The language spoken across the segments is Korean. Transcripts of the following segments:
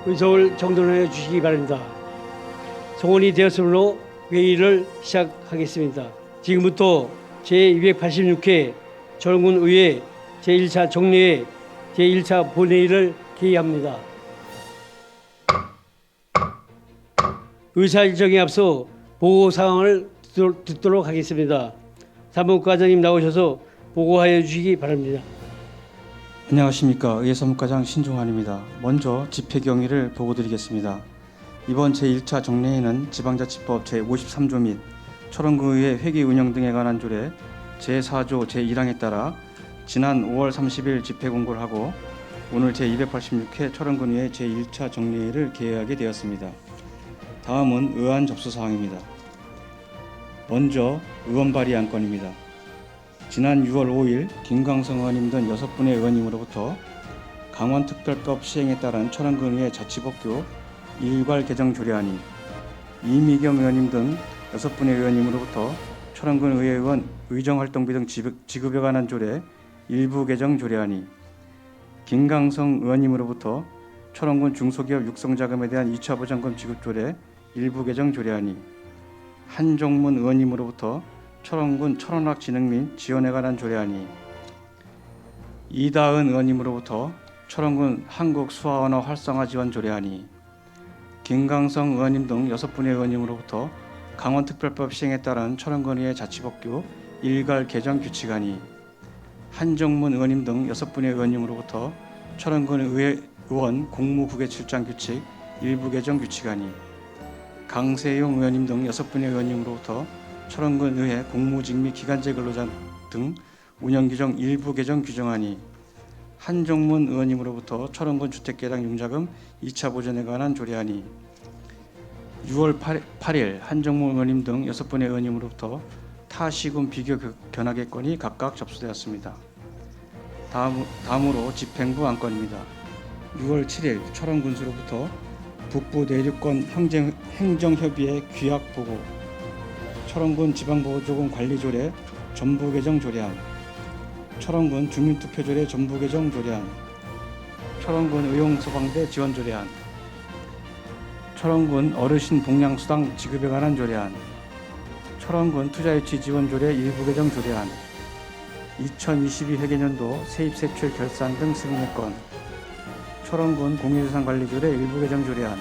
의석을 정돈해 주시기 바랍니다. 송원이 되었으므로 회의를 시작하겠습니다. 지금부터 제286회 초롱군의회 제1차 정례회 제1차 본회의를 개의합니다. 의사 일정에 앞서 보고 사항을 듣도록 하겠습니다. 사무과장님 나오셔서 보고하여 주시기 바랍니다. 안녕하십니까. 의회사무과장 신종환입니다. 먼저 집회 경위를 보고드리겠습니다. 이번 제1차 정례회는 지방자치법 제53조 및 초롱군의회 회기 운영 등에 관한 조례 제4조 제1항에 따라 지난 5월 30일 집회 공고를 하고 오늘 제286회 초롱군의회 제1차 정례회를 개회하게 되었습니다. 다음은 의안 접수 사항입니다. 먼저 의원 발의 안건입니다. 지난 6월 5일 김광성 의원님 등 6분의 의원님으로부터 강원특별법 시행에 따른 초롱군의회 자치법규 일괄 개정 조례안이, 이미경 의원님 등 6분의 의원님으로부터 초롱군 의회의원 의정활동비 등 지급에 관한 조례 일부 개정 조례안이, 김광성 의원님으로부터 초롱군 중소기업 육성자금에 대한 2차 보장금 지급 조례 일부 개정 조례안이, 한종문 의원님으로부터 초롱군 철원학 진흥 및 지원에 관한 조례안이, 이다은 의원님으로부터 초롱군 한국 수화 언어 활성화 지원 조례안이, 김광성 의원님 등 6분의 의원님으로부터 강원특별법 시행에 따른 초롱군의회 자치법규 일괄 개정 규칙안이, 한종문 의원님 등 6분의 의원님으로부터 초롱군 의원 공무국외 출장 규칙 일부 개정 규칙안이, 강세용 의원님 등 6분의 의원님으로부터 초롱군 의회 공무직 및 기간제 근로자 등 운영규정 일부 개정 규정안이, 한종문 의원님으로부터 초롱군 주택개량 융자금 2차 보전에 관한 조례안이, 6월 8일 한종문 의원님 등 6분의 의원님으로부터 타시군 비교 견학의 각각 접수되었습니다. 다음으로 집행부 안건입니다. 6월 7일 초롱군수로부터 북부 내륙권 행정협의회 규약 보고, 초롱군 지방보조금 관리조례 전부 개정 조례안, 초롱군 주민투표조례 전부 개정 조례안, 초롱군 의용소방대 지원 조례안, 초롱군 어르신 복량수당 지급에 관한 조례안, 초롱군 투자유치 지원 조례 일부 개정 조례안, 2022 회계년도 세입세출 결산 등 승인의 건, 초롱군 공유자산관리조례 일부 개정 조례안,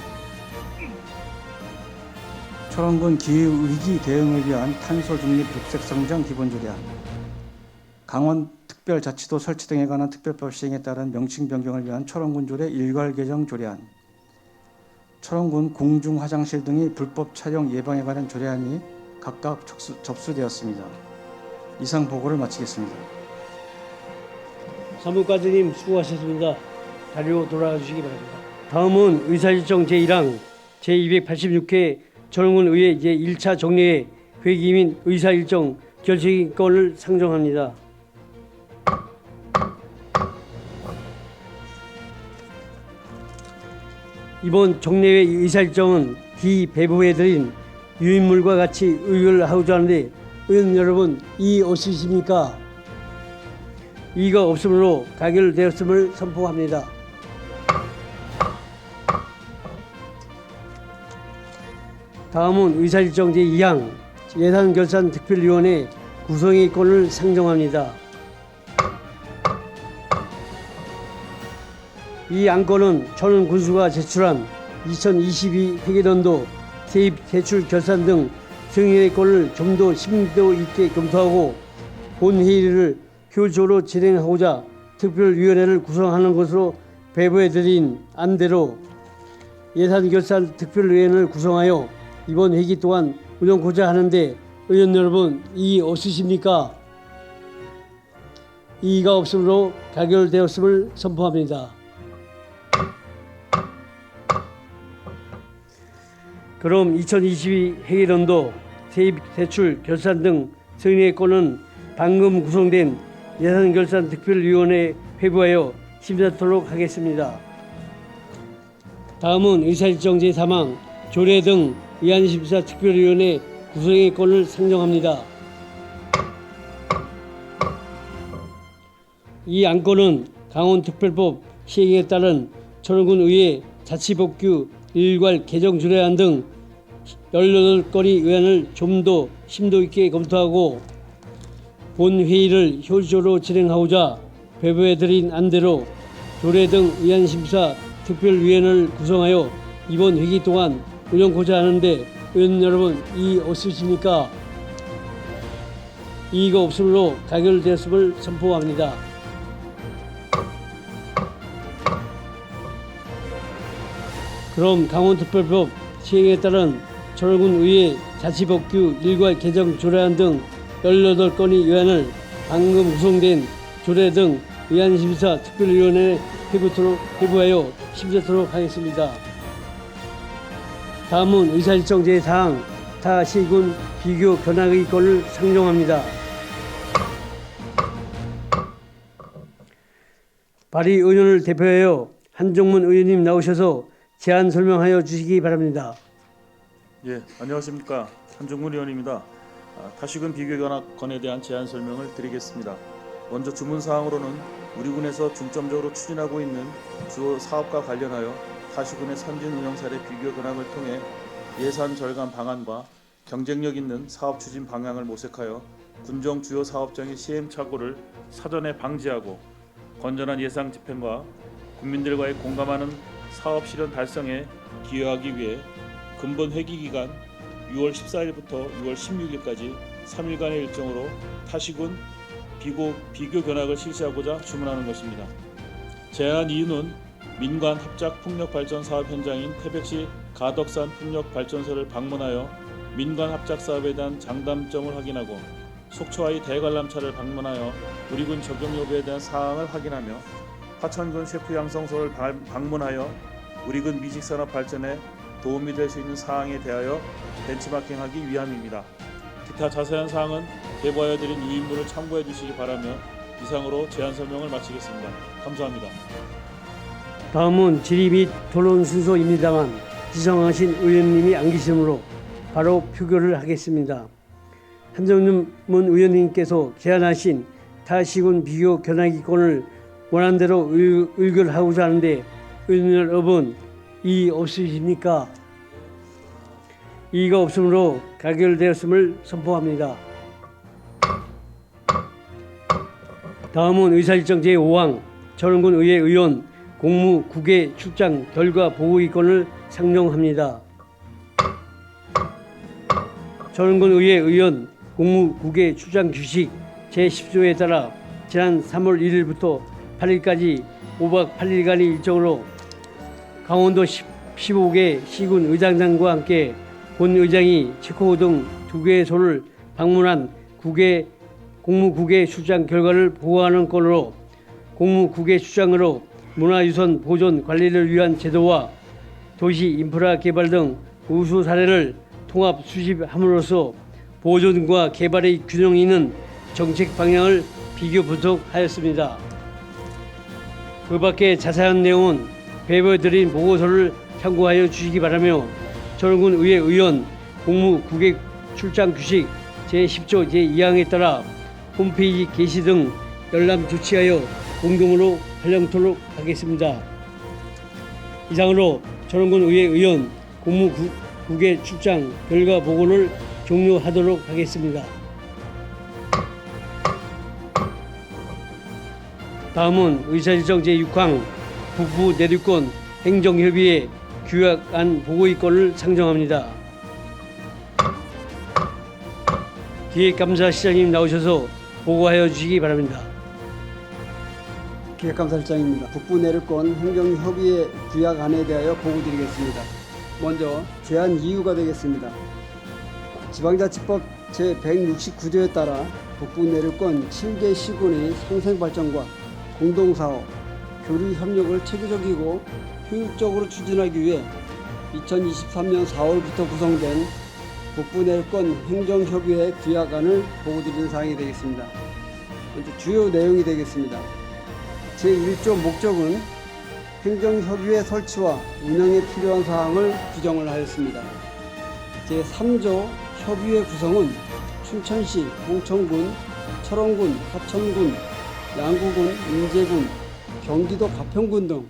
초롱군 기후위기 대응을 위한 탄소중립 녹색성장 기본조례안, 강원특별자치도 설치 등에 관한 특별법 시행에 따른 명칭 변경을 위한 초롱군 조례 일괄 개정 조례안, 초롱군 공중화장실 등의 불법 촬영 예방에 관한 조례안이 각각 접수되었습니다. 이상 보고를 마치겠습니다. 사무과장님 수고하셨습니다. 자리로 돌아가 주시기 바랍니다. 다음은 의사일정 제1항 제286회 초롱군의회 제1차 정례회 회기 및 의사일정 결정권을 상정합니다. 이번 정례회 의사일정은 기배부해드린 유인물과 같이 의결을 하고자 하는데 의원 여러분 이의 없으십니까? 이의가 없으므로 가결되었음을 선포합니다. 다음은 의사일정 제2항 예산결산특별위원회 구성의 권을 상정합니다. 이 안건은 초롱군수가 제출한 2022 회계연도 세입 대출 결산 등 승인의권을 좀 더 심도 있게 검토하고 본회의를 효율적으로 진행하고자 특별위원회를 구성하는 것으로 배부해드린 안대로 예산결산특별위원회를 구성하여 이번 회기 동안 운영하고자 하는데 의원 여러분 이의 없으십니까? 이의가 없으므로 가결되었음을 선포합니다. 그럼 2022 회계연도 세입 대출 결산 등 승인의권은 방금 구성된 예산결산특별위원회에 회부하여 심사토록 하겠습니다. 다음은 의사일정 제3항 조례 등 의안심사특별위원회 구성의 권을 상정합니다. 이 안건은 강원특별법 시행에 따른 초롱군 의회 자치법규 일괄 개정 조례안 등 18건의 의안을 좀 더 심도 있게 검토하고 본 회의를 효율적으로 진행하고자 배부해드린 안대로 조례 등 의안 심사 특별위원회를 구성하여 이번 회기 동안 운영고자 하는데 의원 여러분 이의 없으십니까? 이의가 없으므로 가결되었음을 선포합니다. 그럼 강원특별법 시행에 따른 철원군 의회 자치법규 일괄 개정 조례안 등 18건의 의안을 방금 구성된 조례 등 의안심사 특별위원회에 회부하여 심사토록 하겠습니다. 다음은 의사일정 제4항 타 시군 비교 견학의 건을 상정합니다. 발의 의원을 대표하여 한종문 의원님 나오셔서 제안 설명하여 주시기 바랍니다. 예, 안녕하십니까. 한종문 의원입니다. 타시군 비교 견학건에 대한 제안 설명을 드리겠습니다. 먼저 주문 사항으로는 우리 군에서 중점적으로 추진하고 있는 주요 사업과 관련하여 타시군의 선진 운영 사례 비교 견학을 통해 예산 절감 방안과 경쟁력 있는 사업 추진 방향을 모색하여 군정 주요 사업장의 시행착오를 사전에 방지하고 건전한 예산 집행과 국민들과의 공감하는 사업 실현 달성에 기여하기 위해 근본 회기 기간 6월 14일부터 6월 16일까지 3일간의 일정으로 타시군 비교 견학을 실시하고자 주문하는 것입니다. 제안한 이유는 민관 합작 풍력 발전 사업 현장인 태백시 가덕산 풍력 발전소를 방문하여 민관 합작 사업에 대한 장단점을 확인하고 속초와의 대관람차를 방문하여 우리 군 적용 여부에 대한 사항을 확인하며 화천군 셰프 양성소를 방문하여 우리 군 미식산업 발전에 도움이 될 수 있는 사항에 대하여 벤치마킹하기 위함입니다. 기타 자세한 사항은 제보하여 드린 유인물을 참고해 주시기 바라며 이상으로 제안 설명을 마치겠습니다. 감사합니다. 다음은 질의 및 토론 순서입니다만 지정하신 의원님이 안 계시므로 바로 표결을 하겠습니다. 한정문 의원님께서 제안하신 타시군 비교 견학이권을 원안대로 의결하고자 하는데 의원 여러분 이의 없으십니까? 이의가 없으므로 가결되었음을 선포합니다. 다음은 의사일정 제5항 철원군 의회 의원 공무 국외 출장 결과 보고이권을 상정합니다. 철원군 의회 의원 공무 국외 출장 규칙 제10조에 따라 지난 3월 1일부터 8일까지 5박 8일간의 일정으로 강원도 15개 시군 의장단과 함께 본 의장이 체코 등 2개소를 방문한 공무국외 출장 결과를 보고하는 건으로 공무국외 출장으로 문화유산 보존 관리를 위한 제도와 도시 인프라 개발 등 우수 사례를 통합 수집함으로써 보존과 개발의 균형 있는 정책 방향을 비교 분석하였습니다. 그 밖에 자세한 내용은 배부해드린 보고서를 참고하여 주시기 바라며 철원군 의회 의원 공무 국외 출장 규칙 제10조 제2항에 따라 홈페이지 게시 등 열람 조치하여 공동으로 활용토록 하겠습니다. 이상으로 철원군 의회 의원 공무 국외 출장 결과 보고를 종료하도록 하겠습니다. 다음은 의사일정 제6항 북부 내륙권 행정협의회 규약안 보고이권을 상정합니다. 기획감사실장님 나오셔서 보고하여 주시기 바랍니다. 기획감사실장입니다. 북부 내륙권 행정협의회 규약안에 대하여 보고드리겠습니다. 먼저 제안 이유가 되겠습니다. 지방자치법 제169조에 따라 북부 내륙권 7개 시군의 상생발전과 공동사업, 교류협력을 체계적이고 효율적으로 추진하기 위해 2023년 4월부터 구성된 북부 내륙권 행정협의회 규약안을 보고드리는 사항이 되겠습니다. 먼저 주요 내용이 되겠습니다. 제1조 목적은 행정협의회 설치와 운영에 필요한 사항을 규정을 하였습니다. 제3조 협의회 구성은 춘천시, 홍천군, 철원군, 화천군, 양구군, 인제군, 경기도 가평군 등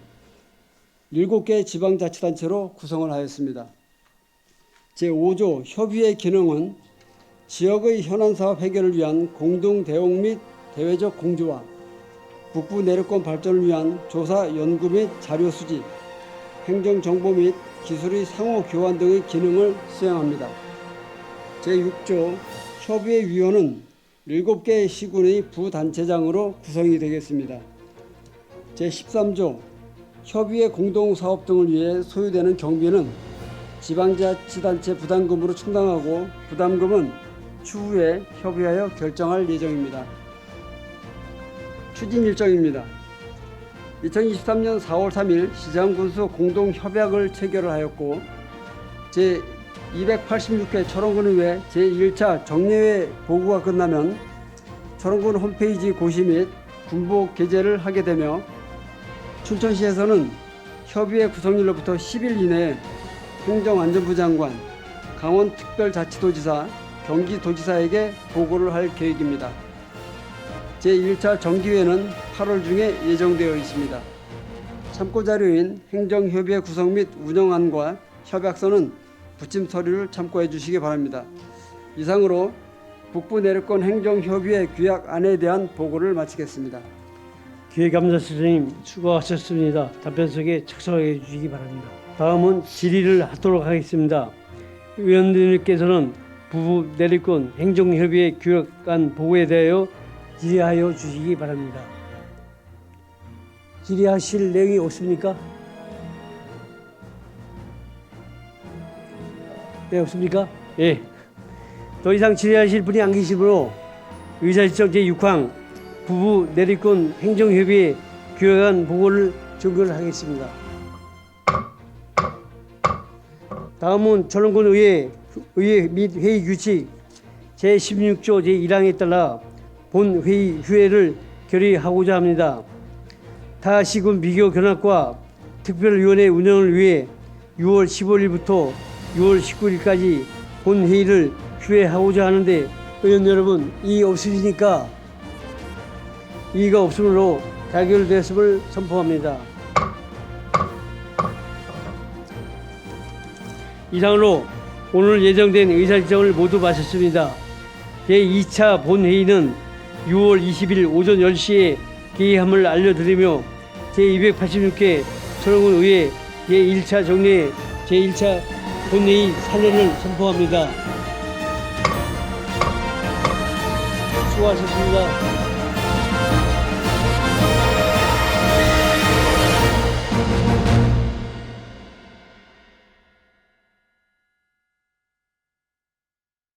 7개 지방자치단체로 구성을 하였습니다. 제5조 협의회 기능은 지역의 현안사업 해결을 위한 공동 대응 및 대외적 공조와 북부 내륙권 발전을 위한 조사, 연구 및 자료 수집, 행정정보 및 기술의 상호 교환 등의 기능을 수행합니다. 제6조 협의회 위원은 7개 시군의 부단체장으로 구성이 되겠습니다. 제13조 협의회 공동사업 등을 위해 소요되는 경비는 지방자치단체 부담금으로 충당하고 부담금은 추후에 협의하여 결정할 예정입니다. 추진 일정입니다. 2023년 4월 3일 시장군수 공동협약을 체결을 하였고 제286회 철원군의회 제1차 정례회 보고가 끝나면 철원군 홈페이지 고시 및 군복 게재를 하게 되며 춘천시에서는 협의회 구성일로부터 10일 이내에 행정안전부 장관, 강원특별자치도지사, 경기도지사에게 보고를 할 계획입니다. 제1차 정기회는 8월 중에 예정되어 있습니다. 참고자료인 행정협의회 구성 및 운영안과 협약서는 부침 서류를 참고해 주시기 바랍니다. 이상으로 북부 내륙권 행정협의회 규약안에 대한 보고를 마치겠습니다. 기획감사실장님 수고하셨습니다. 답변석에 착석해 주시기 바랍니다. 다음은 질의를 하도록 하겠습니다. 의원님께서는 북부 내륙권 행정협의회 규약안 보고에 대하여 질의하여 주시기 바랍니다. 질의하실 내용이 없습니까? 네, 없습니까? 예. 더 이상 질의하실 분이 안 계시므로 의사실정 제6항 북부 내륙권 행정협의회 규약안 보고를 종결하겠습니다. 다음은 철원군 의회 및 회의 규칙 제16조 제1항에 따라 본 회의 휴회를 결의하고자 합니다. 타 시군 비교 견학과 특별위원회 운영을 위해 6월 15일부터 6월 19일까지 본 회의를 휴회하고자 하는데 의원 여러분 이의 없으시니까 이의가 없으므로 가결됐음을 선포합니다. 이상으로 오늘 예정된 의사일정을 모두 마쳤습니다. 제2차 본회의는 6월 20일 오전 10시에 개의함을 알려드리며 제286회 철원군 의회 제1차 정례 제1차 본회의 사례를 선포합니다. 수고하셨습니다.